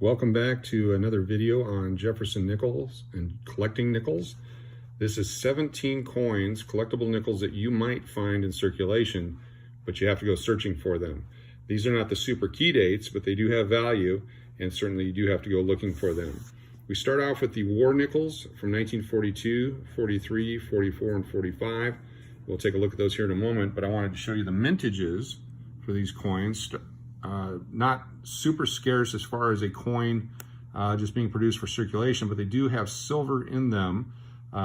Welcome back to another video on Jefferson nickels and collecting nickels. This is 17 coins, collectible nickels that you might find in circulation, but you have to go searching for them. These are not the super key dates, but they do have value, and certainly you do have to go looking for them. We start off with the war nickels from 1942, 43, 44, and 45. We'll take a look at those here in a moment, but I wanted to show you the mintages for these coins. Not super scarce as far as a coin just being produced for circulation, but they do have silver in them.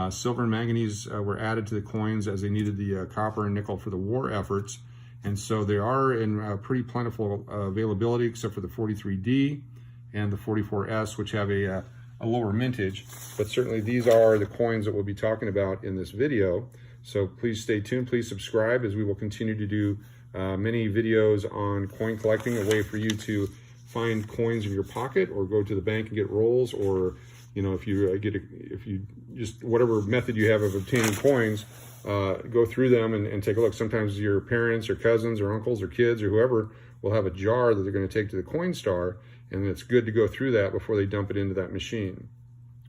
Silver and manganese were added to the coins as they needed the copper and nickel for the war efforts. And so they are in pretty plentiful availability, except for the 43D and the 44S, which have a lower mintage. But certainly these are the coins that we'll be talking about in this video. So please stay tuned, please subscribe, as we will continue to do many videos on coin collecting, a way for you to find coins in your pocket or go to the bank and get rolls, or if you just whatever method you have of obtaining coins, go through them and take a look. Sometimes your parents or cousins or uncles or kids or whoever will have a jar that they're going to take to the coin star, and it's good to go through that before they dump it into that machine.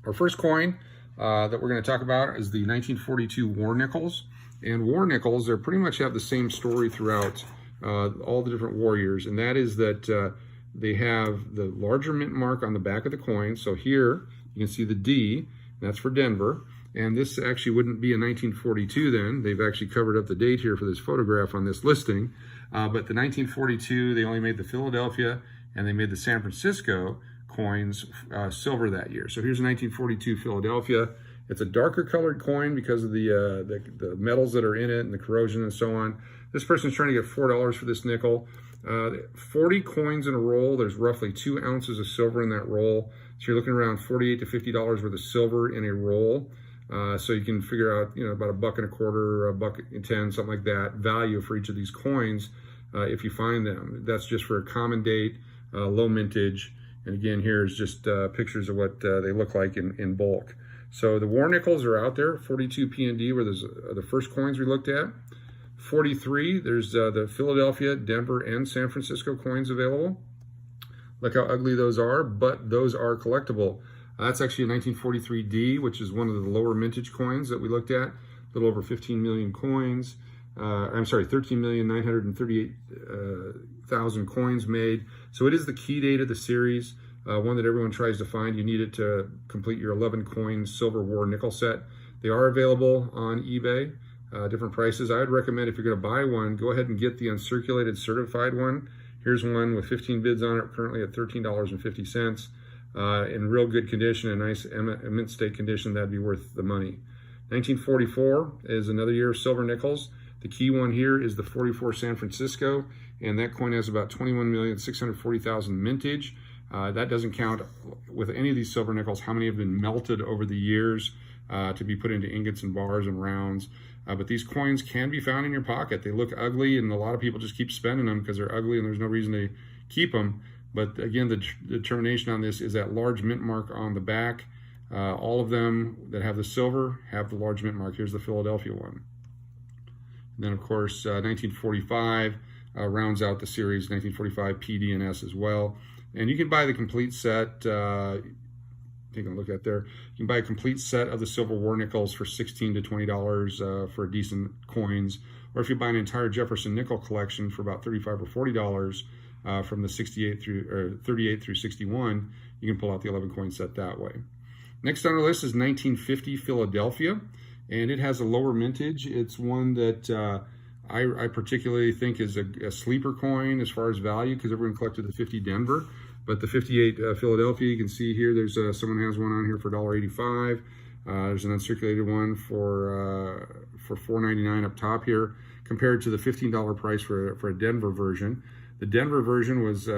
Our first coin that we're going to talk about is the 1942 war nickels. And war nickels, they pretty much have the same story throughout all the different war years, and that is that they have the larger mint mark on the back of the coin. So here you can see the D, that's for Denver, and this actually wouldn't be a 1942 then. They've actually covered up the date here for this photograph on this listing, but the 1942, they only made the Philadelphia and they made the San Francisco coins silver that year. So here's a 1942 Philadelphia. It's a darker colored coin because of the metals that are in it and the corrosion and so on. This person's trying to get $4 for this nickel. 40 coins in a roll. There's roughly 2 ounces of silver in that roll. So you're looking around $48 to $50 worth of silver in a roll. So you can figure out, about $1.25, $1.10, something like that, value for each of these coins if you find them. That's just for a common date, low mintage. And again, here's just pictures of what they look like in bulk. So the war nickels are out there. 42 P&D were the first coins we looked at. 43, there's the Philadelphia, Denver, and San Francisco coins available. Look how ugly those are, but those are collectible. That's actually a 1943D, which is one of the lower mintage coins that we looked at. A little over 15 million coins. 13,938,000 coins made. So it is the key date of the series. One that everyone tries to find. You need it to complete your 11 coin silver war nickel set. They are available on eBay, different prices. I would recommend, if you're going to buy one, go ahead and get the uncirculated certified one. Here's one with 15 bids on it, currently at $13.50. In real good condition, a nice mint state condition, that'd be worth the money. 1944 is another year of silver nickels. The key one here is the 44 San Francisco, and that coin has about 21,640,000 mintage. That doesn't count with any of these silver nickels how many have been melted over the years to be put into ingots and bars and rounds. But these coins can be found in your pocket. They look ugly, and a lot of people just keep spending them because they're ugly and there's no reason to keep them. But again, the determination on this is that large mint mark on the back. All of them that have the silver have the large mint mark. Here's the Philadelphia one. And then, of course, 1945 rounds out the series, 1945 PD and S as well. And you can buy the complete set, taking a look at there, you can buy a complete set of the silver war nickels for $16 to $20 for decent coins. Or if you buy an entire Jefferson nickel collection for about $35 or $40 from the 38 through 61, you can pull out the 11 coin set that way. Next on our list is 1950 Philadelphia, and it has a lower mintage. It's one that I particularly think is a sleeper coin as far as value, because everyone collected the 50 Denver, but the 58 Philadelphia, you can see here, there's someone has one on here for $1.85. There's an uncirculated one for $4.99 up top here, compared to the $15 price for a Denver version. The Denver version was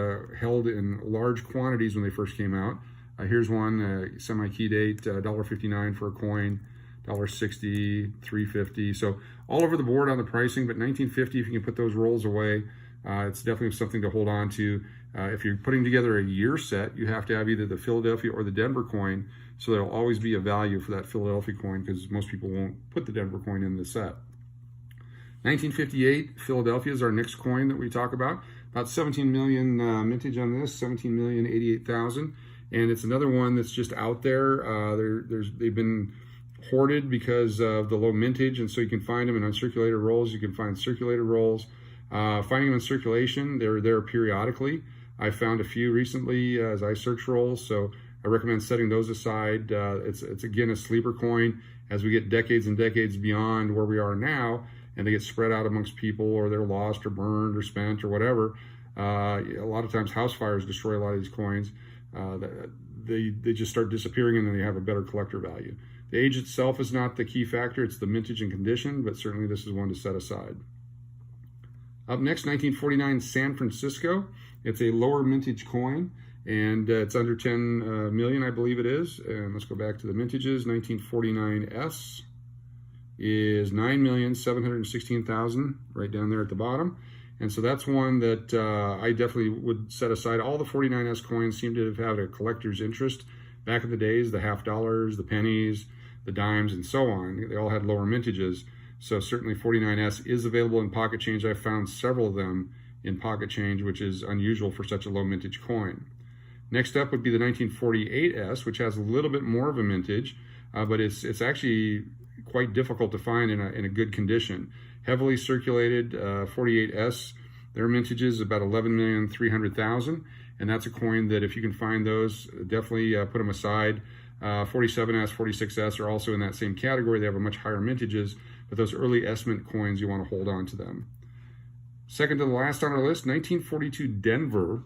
held in large quantities when they first came out. Here's one, semi-key date, $1.59 for a coin. $1.60, $3.50. So all over the board on the pricing, but 1950, if you can put those rolls away, it's definitely something to hold on to. If you're putting together a year set, you have to have either the Philadelphia or the Denver coin, so there'll always be a value for that Philadelphia coin, because most people won't put the Denver coin in the set. 1958, Philadelphia is our next coin that we talk about. About 17 million mintage on this, 17,088,000. And it's another one that's just out there. They've been hoarded because of the low mintage, and so you can find them in uncirculated rolls. You can find circulated rolls. Finding them in circulation, they're there periodically. I found a few recently as I search rolls, so I recommend setting those aside. It's again a sleeper coin. As we get decades and decades beyond where we are now, and they get spread out amongst people, or they're lost or burned or spent or whatever, a lot of times house fires destroy a lot of these coins. They just start disappearing, and then they have a better collector value. The age itself is not the key factor, it's the mintage and condition, but certainly this is one to set aside. Up next, 1949 San Francisco. It's a lower mintage coin, and it's under 10 million, I believe it is. And let's go back to the mintages. 1949S is 9,716,000, right down there at the bottom. And so that's one that I definitely would set aside. All the 49S coins seem to have had a collector's interest. Back in the days, the half dollars, the pennies, the dimes, and so on, they all had lower mintages. So certainly 49S is available in pocket change. I've found several of them in pocket change, which is unusual for such a low mintage coin. Next up would be the 1948S, which has a little bit more of a mintage, but it's actually quite difficult to find in a good condition. Heavily circulated 48S, their mintage is about 11,300,000, and that's a coin that if you can find those, definitely put them aside. 47S, 46S are also in that same category. They have a much higher mintages, but those early S mint coins, you want to hold on to them. Second to the last on our list, 1942 Denver.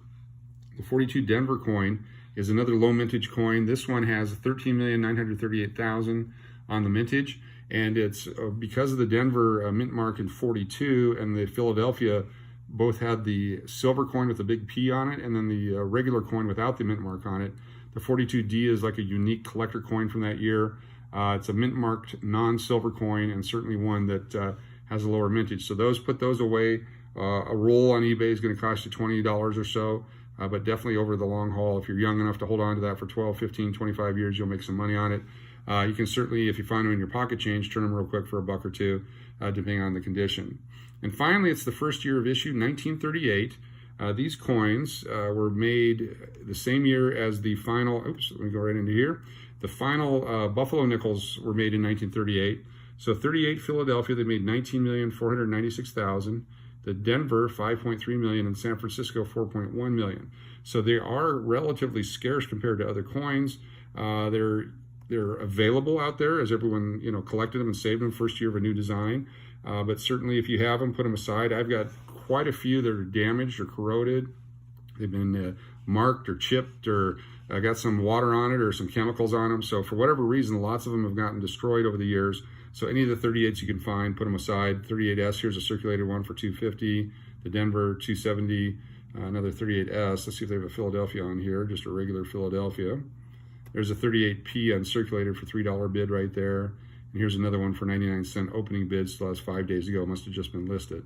The 42 Denver coin is another low mintage coin. This one has 13,938,000 on the mintage, and it's because of the Denver mint mark in 42 and the Philadelphia both had the silver coin with a big P on it, and then the regular coin without the mint mark on it. The 42D is like a unique collector coin from that year. It's a mint marked non-silver coin, and certainly one that has a lower mintage. So put those away. A roll on eBay is going to cost you $20 or so, but definitely over the long haul, if you're young enough to hold on to that for 12, 15, 25 years, you'll make some money on it. You can certainly, if you find them in your pocket change, turn them real quick for $1 or $2, depending on the condition. And finally, it's the first year of issue, 1938. These coins were made the same year as the final, oops, let me go right into here. The final Buffalo nickels were made in 1938. So 38 Philadelphia, they made 19,496,000. The Denver, 5.3 million, and San Francisco, 4.1 million. So they are relatively scarce compared to other coins. They're available out there as everyone collected them and saved them first year of a new design. But certainly if you have them, put them aside. I've got quite a few that are damaged or corroded. They've been marked or chipped, or got some water on it or some chemicals on them. So for whatever reason, lots of them have gotten destroyed over the years. So any of the 38s you can find, put them aside. 38S, here's a circulated one for $250. The Denver, $270. Another 38S. Let's see if they have a Philadelphia on here, just a regular Philadelphia. There's a 38P uncirculated for $3 bid right there. And here's another one for 99-cent opening bid, still has 5 days ago, must have just been listed.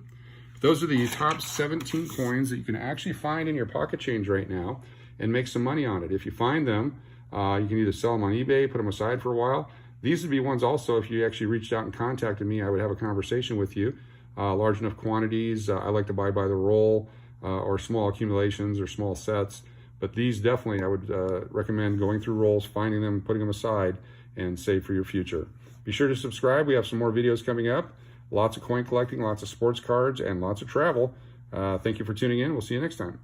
Those are the top 17 coins that you can actually find in your pocket change right now and make some money on it. If you find them, you can either sell them on eBay, put them aside for a while. These would be ones also, if you actually reached out and contacted me, I would have a conversation with you. Large enough quantities, I like to buy by the roll, or small accumulations or small sets. But these definitely, I would recommend going through rolls, finding them, putting them aside, and save for your future. Be sure to subscribe. We have some more videos coming up. Lots of coin collecting, lots of sports cards, and lots of travel. Thank you for tuning in. We'll see you next time.